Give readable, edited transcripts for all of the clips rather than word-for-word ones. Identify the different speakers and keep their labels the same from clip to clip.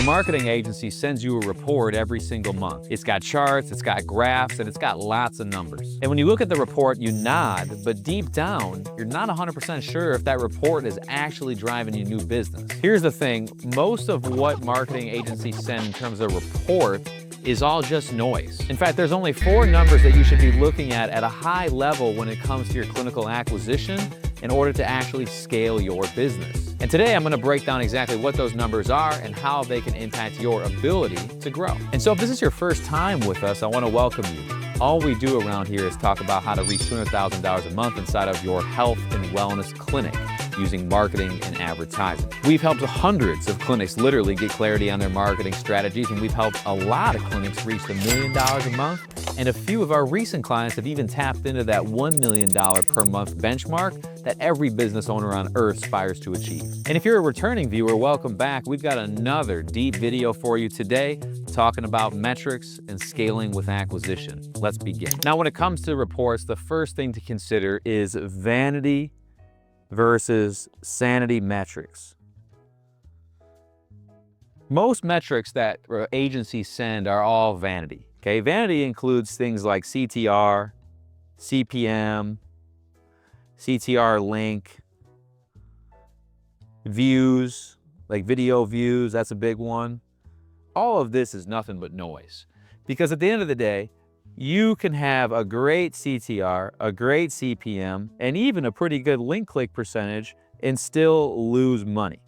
Speaker 1: marketing agency sends you a report every single month. It's got charts, it's got graphs, and it's got lots of numbers. And when you look at the report, you nod, but deep down, you're not 100% sure if that report is actually driving you new business. Here's the thing, most of what marketing agencies send in terms of report is all just noise. In fact, there's only 4 numbers that you should be looking at a high level when it comes to your clinical acquisition in order to actually scale your business. And today I'm going to break down exactly what those numbers are and how they can impact your ability to grow. And so if this is your first time with us, I want to welcome you. All we do around here is talk about how to reach $200,000 a month inside of your health and wellness clinic using marketing and advertising. We've helped hundreds of clinics literally get clarity on their marketing strategies, and we've helped a lot of clinics reach the $1 million a month. And a few of our recent clients have even tapped into that $1 million per month benchmark that every business owner on earth aspires to achieve. And if you're a returning viewer, welcome back. We've got another deep video for you today talking about metrics and scaling with acquisition. Let's begin. Now, when it comes to reports, the first thing to consider is vanity versus sanity metrics. Most metrics that agencies send are all vanity. Okay, vanity includes things like CTR, CPM, CTR link, views, like video views, that's a big one. All of this is nothing but noise. Because at the end of the day, you can have a great CTR, a great CPM, and even a pretty good link click percentage and still lose money.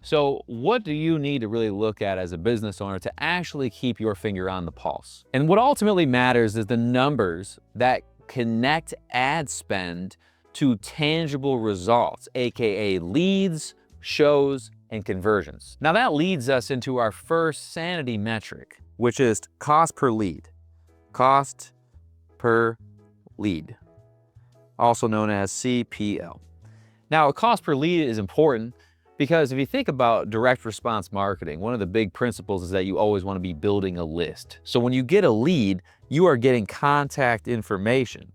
Speaker 1: So what do you need to really look at as a business owner to actually keep your finger on the pulse? And what ultimately matters is the numbers that connect ad spend to tangible results, AKA leads, shows, and conversions. Now that leads us into our first sanity metric, which is cost per lead. Cost per lead, also known as CPL. Now, a cost per lead is important because if you think about direct response marketing, one of the big principles is that you always want to be building a list. So when you get a lead, you are getting contact information.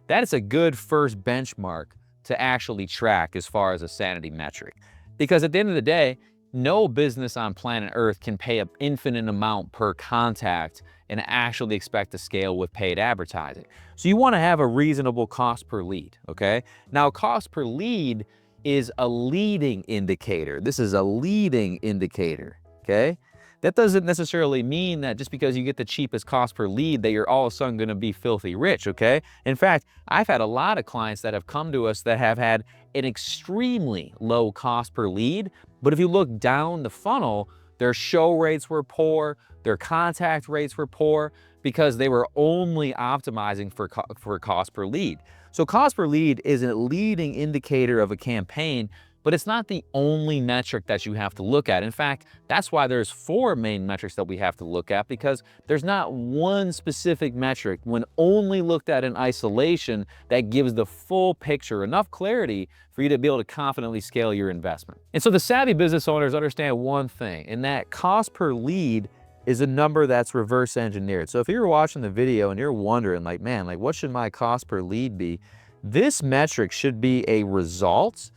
Speaker 1: That is a good first benchmark to actually track as far as a sanity metric. Because at the end of the day, no business on planet Earth can pay an infinite amount per contact and actually expect to scale with paid advertising. So you want to have a reasonable cost per lead, okay? Now, cost per lead is a leading indicator. This is a leading indicator, okay? That doesn't necessarily mean that just because you get the cheapest cost per lead that you're all of a sudden going to be filthy rich, okay? In fact, I've had a lot of clients that have come to us that have had an extremely low cost per lead, but if you look down the funnel, their show rates were poor, their contact rates were poor because they were only optimizing for cost per lead. So cost per lead is a leading indicator of a campaign, but it's not the only metric that you have to look at. In fact, that's why there's 4 main metrics that we have to look at, because there's not one specific metric when only looked at in isolation that gives the full picture, enough clarity for you to be able to confidently scale your investment. And so the savvy business owners understand one thing, and that cost per lead is a number that's reverse engineered. So if you're watching the video and you're wondering like, man, like what should my cost per lead be? This metric should be a result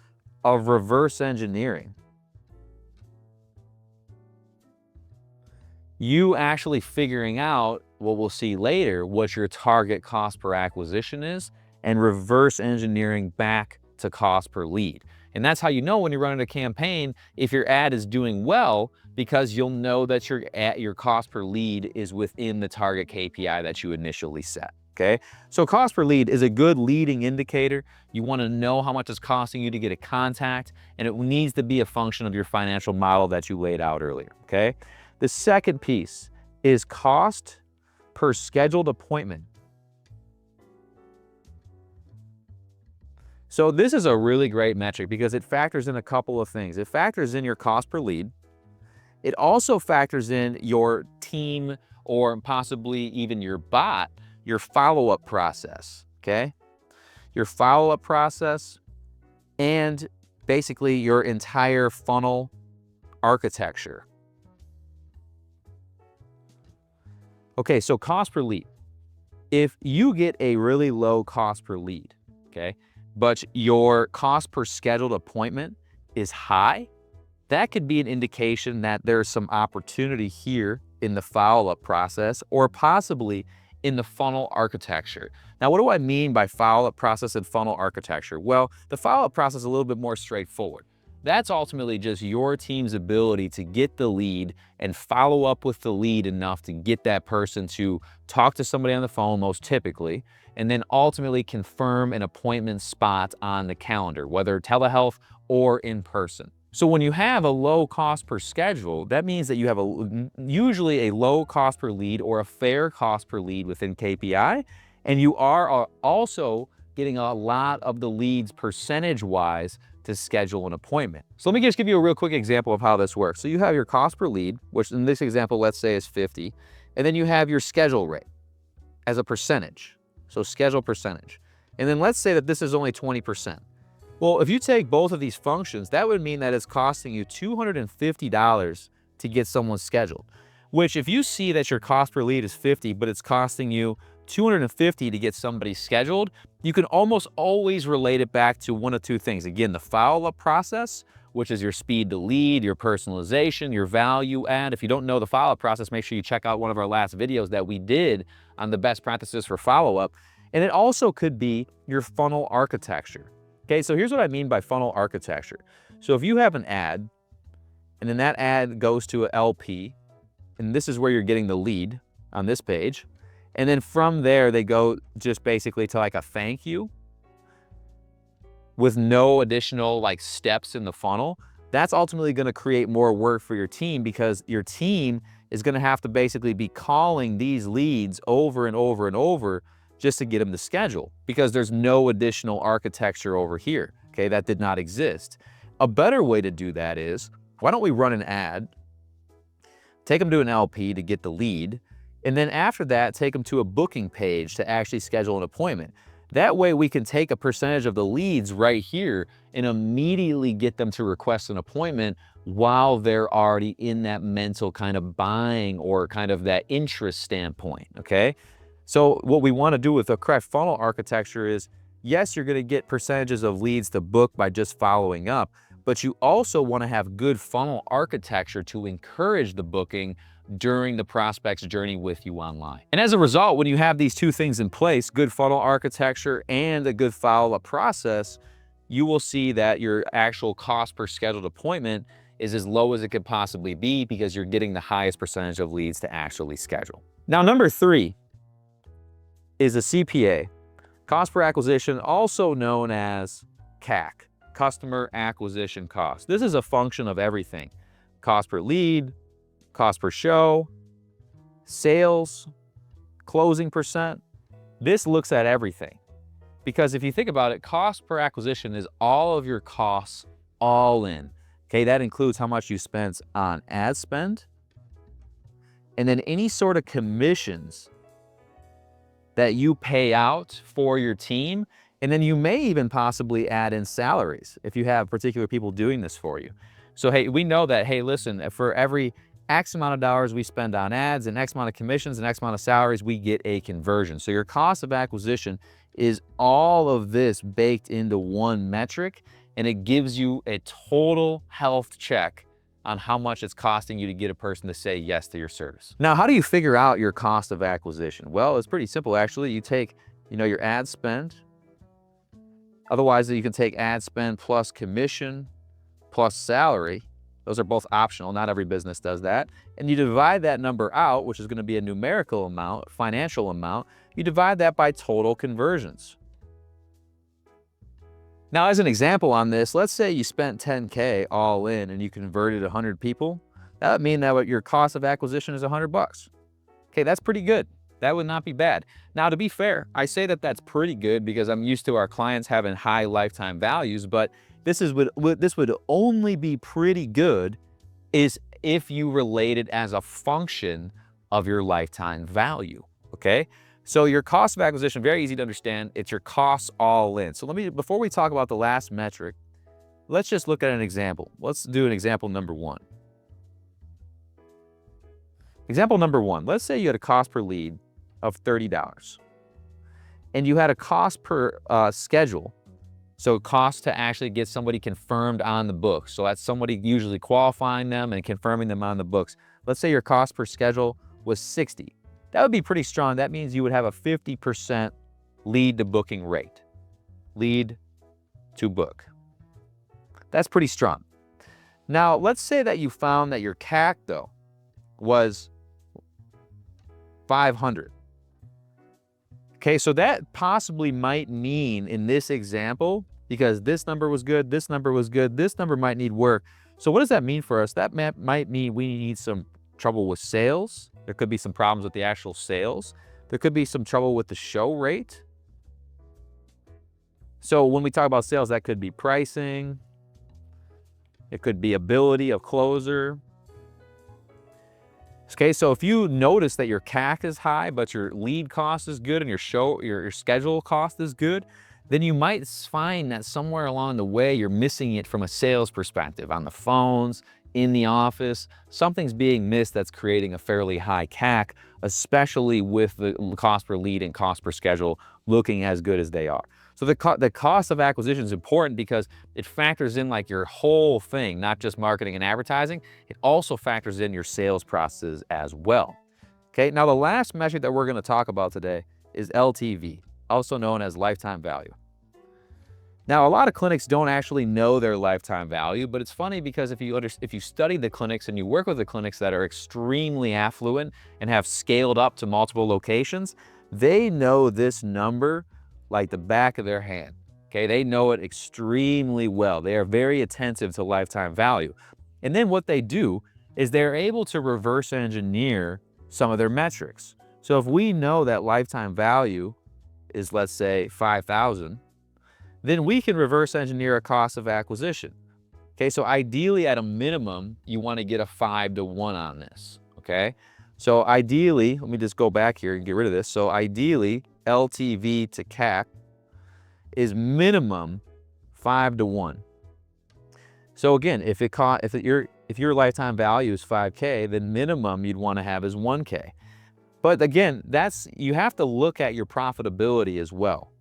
Speaker 1: of reverse engineering. You actually figuring out what we'll see later, what your target cost per acquisition is, and reverse engineering back to cost per lead. And that's how you know when you're running a campaign if your ad is doing well, because you'll know that your cost per lead is within the target KPI that you initially set. Okay, so cost per lead is a good leading indicator. You want to know how much it's costing you to get a contact, and it needs to be a function of your financial model that you laid out earlier. Okay, the second piece is cost per scheduled appointment. So this is a really great metric because it factors in a couple of things. It factors in your cost per lead. It also factors in your team or possibly even your bot, your follow-up process, okay? Your follow-up process and basically your entire funnel architecture. Okay, so cost per lead. If you get a really low cost per lead, okay, but your cost per scheduled appointment is high, that could be an indication that there's some opportunity here in the follow-up process or possibly in the funnel architecture. Now, what do I mean by follow-up process and funnel architecture? Well, the follow-up process is a little bit more straightforward. That's ultimately just your team's ability to get the lead and follow up with the lead enough to get that person to talk to somebody on the phone, most typically, and then ultimately confirm an appointment spot on the calendar, whether telehealth or in person. So when you have a low cost per schedule, that means that you have usually a low cost per lead or a fair cost per lead within KPI, and you are also getting a lot of the leads percentage-wise to schedule an appointment. So let me just give you a real quick example of how this works. So you have your cost per lead, which in this example, let's say is 50, and then you have your schedule rate as a percentage. So schedule percentage. And then let's say that this is only 20%. Well, if you take both of these functions, that would mean that it's costing you $250 to get someone scheduled, which if you see that your cost per lead is 50, but it's costing you $250 to get somebody scheduled, you can almost always relate it back to one of two things. Again, the follow-up process, which is your speed to lead, your personalization, your value add. If you don't know the follow-up process, make sure you check out one of our last videos that we did on the best practices for follow-up. And it also could be your funnel architecture. Okay, so here's what I mean by funnel architecture. So if you have an ad, and then that ad goes to an LP, and this is where you're getting the lead on this page, and then from there, they go just basically to like a thank you with no additional like steps in the funnel. That's ultimately gonna create more work for your team because your team is gonna have to basically be calling these leads over and over and over just to get them to schedule because there's no additional architecture over here, okay? That did not exist. A better way to do that is, why don't we run an ad, take them to an LP to get the lead, and then after that, take them to a booking page to actually schedule an appointment. That way we can take a percentage of the leads right here and immediately get them to request an appointment while they're already in that mental kind of buying or kind of that interest standpoint, okay? So what we want to do with the correct funnel architecture is, yes, you're going to get percentages of leads to book by just following up, but you also want to have good funnel architecture to encourage the booking during the prospect's journey with you online. And as a result, when you have these two things in place, good funnel architecture and a good follow-up process, you will see that your actual cost per scheduled appointment is as low as it could possibly be because you're getting the highest percentage of leads to actually schedule. Now, number 3 is a CPA, cost per acquisition, also known as CAC, customer acquisition cost. This is a function of everything: cost per lead, cost per show, sales, closing percent. This looks at everything. Because if you think about it, cost per acquisition is all of your costs all in. Okay, that includes how much you spent on ad spend, and then any sort of commissions that you pay out for your team, and then you may even possibly add in salaries if you have particular people doing this for you. So hey, we know that, hey, listen, for every X amount of dollars we spend on ads and X amount of commissions and X amount of salaries, we get a conversion. So your cost of acquisition is all of this baked into one metric, and it gives you a total health check on how much it's costing you to get a person to say yes to your service. Now, how do you figure out your cost of acquisition? Well, it's pretty simple, actually. You take, your ad spend. Otherwise, you can take ad spend plus commission plus salary. Those are both optional. Not every business does that. And you divide that number out, which is going to be a numerical amount, financial amount. You divide that by total conversions. Now, as an example on this, let's say you spent 10K all in and you converted 100 people. That would mean that your cost of acquisition is $100. Okay, that's pretty good. That would not be bad. Now, to be fair, I say that that's pretty good because I'm used to our clients having high lifetime values, but this would only be pretty good is if you relate it as a function of your lifetime value, okay? So your cost of acquisition, very easy to understand. It's your costs all in. So before we talk about the last metric, let's just look at an example. Let's do an example number 1. Example number 1, let's say you had a cost per lead of $30 and you had a cost per schedule So it costs to actually get somebody confirmed on the books. So that's somebody usually qualifying them and confirming them on the books. Let's say your cost per schedule was 60. That would be pretty strong. That means you would have a 50% lead to booking rate. Lead to book. That's pretty strong. Now, let's say that you found that your CAC, though, was 500. Okay, so that possibly might mean in this example, because this number was good, this number was good, this number might need work. So what does that mean for us? That might mean we need some trouble with sales. There could be some problems with the actual sales. There could be some trouble with the show rate. So when we talk about sales, that could be pricing. It could be ability of closer. Okay, so if you notice that your CAC is high, but your lead cost is good and your schedule cost is good, then you might find that somewhere along the way you're missing it from a sales perspective. On the phones, in the office, something's being missed that's creating a fairly high CAC, especially with the cost per lead and cost per schedule looking as good as they are. So the cost of acquisition is important because it factors in like your whole thing, not just marketing and advertising. It also factors in your sales processes as well. Okay, now the last metric that we're going to talk about today is LTV, also known as lifetime value. Now, a lot of clinics don't actually know their lifetime value, but it's funny because if you study the clinics and you work with the clinics that are extremely affluent and have scaled up to multiple locations, they know this number like the back of their hand. Okay, they know it extremely well. They are very attentive to lifetime value. And then what they do is they're able to reverse engineer some of their metrics. So if we know that lifetime value is, let's say, 5,000, then we can reverse engineer a cost of acquisition. Okay, so ideally at a minimum, you want to get a 5-to-1 on this. Okay, so ideally, let me just go back here and get rid of this. So ideally, LTV to CAC is minimum 5-to-1. So again, if your lifetime value is 5K, then minimum you'd want to have is 1K. But again, you have to look at your profitability as well.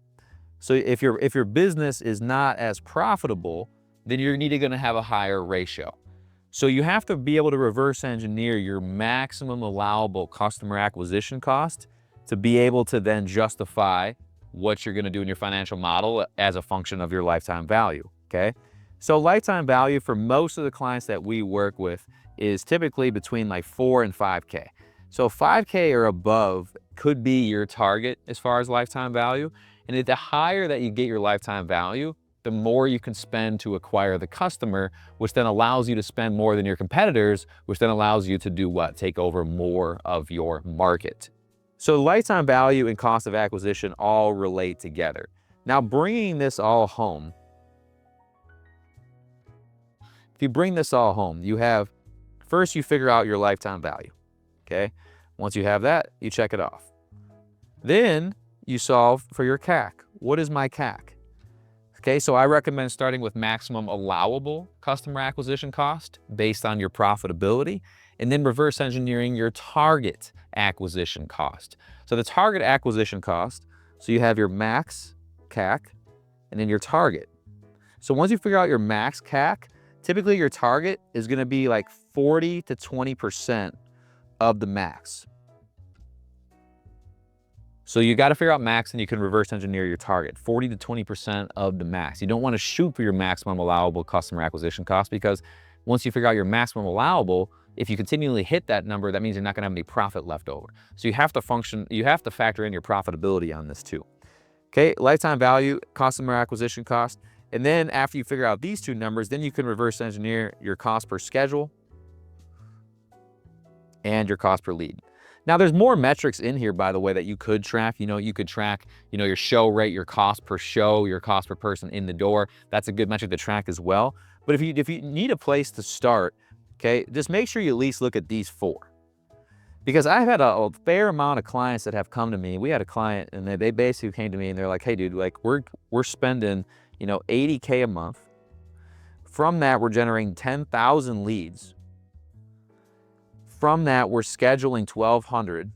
Speaker 1: So if your business is not as profitable, then you're needing going to have a higher ratio. So you have to be able to reverse engineer your maximum allowable customer acquisition cost to be able to then justify what you're going to do in your financial model as a function of your lifetime value. Okay, so lifetime value for most of the clients that we work with is typically between like 4 and 5K. So 5K or above could be your target as far as lifetime value. And the higher that you get your lifetime value, the more you can spend to acquire the customer, which then allows you to spend more than your competitors, which then allows you to do what? Take over more of your market. So lifetime value and cost of acquisition all relate together. Now, bringing this all home, if you bring this all home, first you figure out your lifetime value, okay? Once you have that, you check it off. Then you solve for your CAC. What is my CAC? Okay, so I recommend starting with maximum allowable customer acquisition cost based on your profitability, and then reverse engineering your target acquisition cost. So the target acquisition cost, so you have your max CAC and then your target. So once you figure out your max CAC, typically your target is going to be like 40 to 20% of the max. So you got to figure out max and you can reverse engineer your target, 40 to 20% of the max. You don't want to shoot for your maximum allowable customer acquisition cost, because once you figure out your maximum allowable, if you continually hit that number, that means you're not going to have any profit left over. So you have to factor in your profitability on this too. Okay, lifetime value, customer acquisition cost. And then after you figure out these two numbers, then you can reverse engineer your cost per schedule and your cost per lead. Now there's more metrics in here, by the way, that you could track. You could track, your show rate, your cost per show, your cost per person in the door. That's a good metric to track as well. But if you need a place to start, okay, just make sure you at least look at these 4. Because I've had a fair amount of clients that have come to me. We had a client and they basically came to me and they're like, hey dude, like we're spending, $80K a month. From that, we're generating 10,000 leads. From that, we're scheduling 1,200.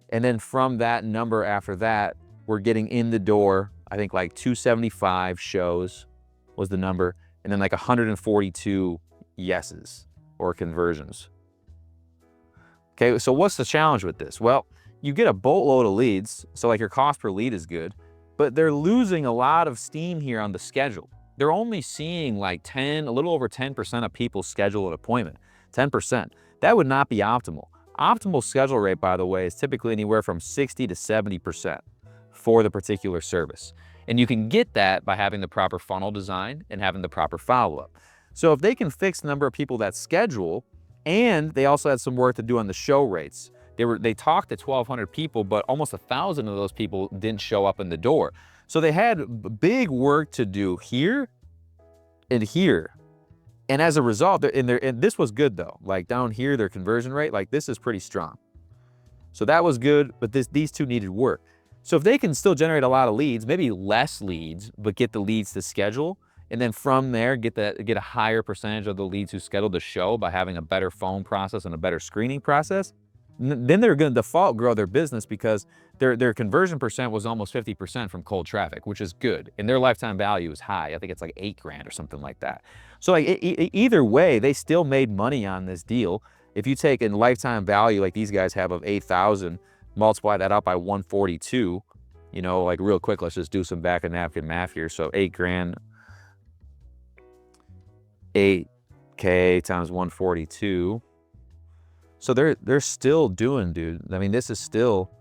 Speaker 1: And then from that number after that, we're getting in the door I think like 275 shows was the number, and then like 142 yeses or conversions. Okay, so what's the challenge with this? Well, you get a boatload of leads, so like your cost per lead is good, but they're losing a lot of steam here on the schedule. They're only seeing like a little over 10% of people schedule an appointment. 10%. That would not be optimal. Optimal schedule rate, by the way, is typically anywhere from 60 to 70% for the particular service. And you can get that by having the proper funnel design and having the proper follow-up. So if they can fix the number of people that schedule, and they also had some work to do on the show rates. They talked to 1,200 people, but almost 1,000 of those people didn't show up in the door. So they had big work to do here and here. And as a result, and this was good though. Like down here, their conversion rate, like this is pretty strong. So that was good, but these two needed work. So if they can still generate a lot of leads, maybe less leads, but get the leads to schedule, and then from there, get a higher percentage of the leads who scheduled the show by having a better phone process and a better screening process, then they're going to default grow their business because their conversion percent was almost 50% from cold traffic, which is good. And their lifetime value is high. I think it's like $8,000 or something like that. So like either way, they still made money on this deal. If you take in lifetime value like these guys have of 8,000, multiply that out by 142, you know, like real quick, let's just do some back of napkin math here. So $8,000, 8K times 142. So they're still doing, dude. I mean, this is still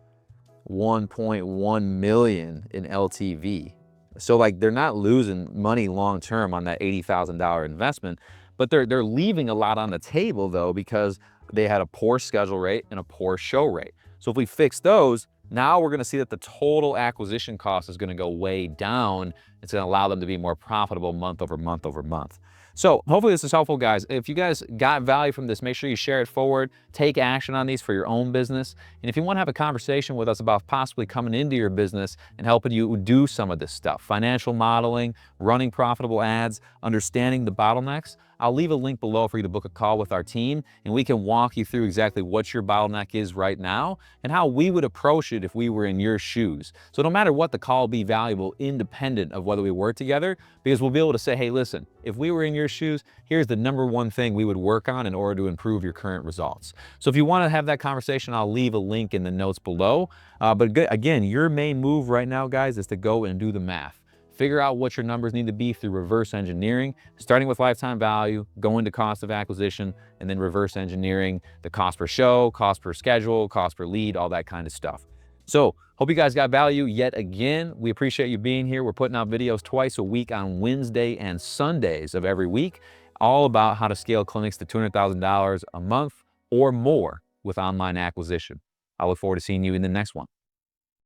Speaker 1: 1.1 million in LTV. So like they're not losing money long term on that $80,000 investment, but they're leaving a lot on the table though because they had a poor schedule rate and a poor show rate. So if we fix those, now we're going to see that the total acquisition cost is going to go way down. It's going to allow them to be more profitable month over month over month. So hopefully this is helpful, guys. If you guys got value from this, make sure you share it forward, take action on these for your own business. And if you want to have a conversation with us about possibly coming into your business and helping you do some of this stuff, financial modeling, running profitable ads, understanding the bottlenecks, I'll leave a link below for you to book a call with our team, and we can walk you through exactly what your bottleneck is right now and how we would approach it if we were in your shoes. So no matter what, the call will be valuable independent of whether we work together, because we'll be able to say, hey, listen, if we were in your shoes, here's the #1 thing we would work on in order to improve your current results. So if you want to have that conversation, I'll leave a link in the notes below. But again, your main move right now, guys, is to go and do the math. Figure out what your numbers need to be through reverse engineering, starting with lifetime value, going to cost of acquisition, and then reverse engineering the cost per show, cost per schedule, cost per lead, all that kind of stuff. So hope you guys got value yet again. We appreciate you being here. We're putting out videos twice a week on Wednesday and Sundays of every week, all about how to scale clinics to $200,000 a month or more with online acquisition. I look forward to seeing you in the next one.